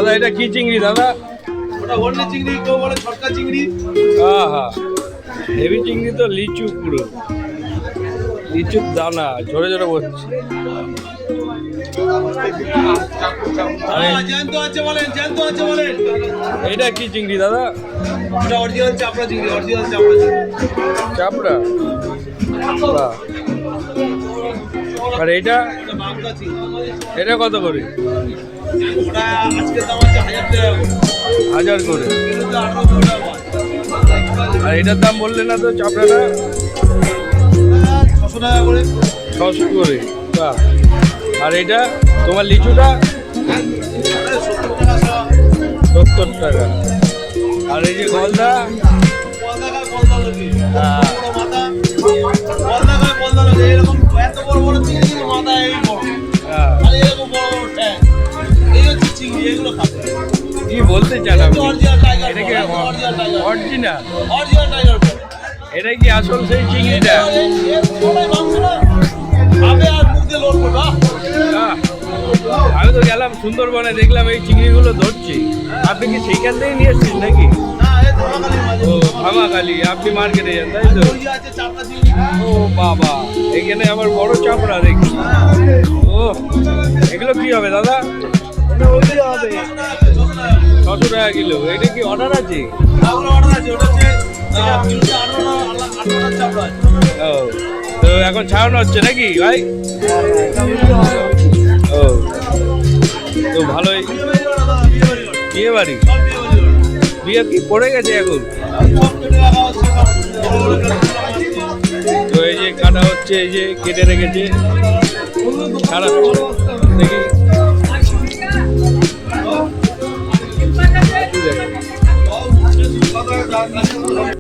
দাদা এটা কি চিংড়ি দাদা? ওটা হন্ডে চিংড়ি, কেউ বলে ছটকা চিংড়ি। আহা, হেভি চিংড়ি তো, লিচু পুরো, লিচুর দানা ঝরে ঝরে পড়ছে। জ্যান্ত আছে বলেন, জ্যান্ত আছে বলেন। এটা কি চিংড়ি দাদা? ওটা অরিজিনাল চাপড়া চিংড়ি, অরিজিনাল চাপড়া চিংড়ি। চাপড়া। বাহ। আর এটা ওটা বাগদা চিংড়ি। এটা কত করে? ওটা আজকের দাম আছে 1000 টাকা করে। 1000 করে। কিলোতে 1800 টাকা মাছ। আর এটার দাম বললে না তো, চাপড়াটা? 600 টাকা করে। 600 করে। বাহ। আর এটা তোমার লিচুটা? 70 টাকা শো। 70 টাকা। আর এই যে গলদা? কলদা খায় কলদা লোকে। হ্যাঁ। বড় মাথা। কলদা খায় কলদা লোকে। এরকম এত বড় বড় চিংড়ি, মাথা এই বড়। হ্যাঁ। আর এরকম বড় বড় ট্যাং। এই হচ্ছে চিংড়ি, এগুলো খাবে। কি বলতে চান আপনি? Original tiger. এটা কি original tiger. Original? Original tiger. এটা কি আসল সেই চিংড়িটা? আমি আর মুখ দিয়ে লোড করবো। আহ, আমি তো গেলাম সুন্দরবনে, দেখলাম এই চিংড়িগুলো ধরছি। আপনি কি সেইখান থেকে নিয়ে এসেছেন নাকি? না, এ ধোয়াখালির মাঝে। ও ভামাখালি, আপনি মার্কেটে যান তাই তো? দড়ি আছে, চাপড়া চিংড়ি। ও বাবা, এখানে আবার বড় চাপড়া দেখি। ও, এগুলো কি হবে দাদা? ওটা ওইটাই হবে। 600 টাকা কিলো। এটা কি অর্ডার আছে? ওগুলো অর্ডার আছে, ওটা হচ্ছে কিলোতে 18 চাপড়া আছে। ও, তো এখন ছাড়ানো হচ্ছে নাকি ভাই? ও, তো ভালোই। বিয়ে বাড়ি? বিয়ে কি পড়ে গেছে এখন? তো এই যে কাটা হচ্ছে, এই যে কেটে রেখেছে, ছাড়াচ্ছে দেখি।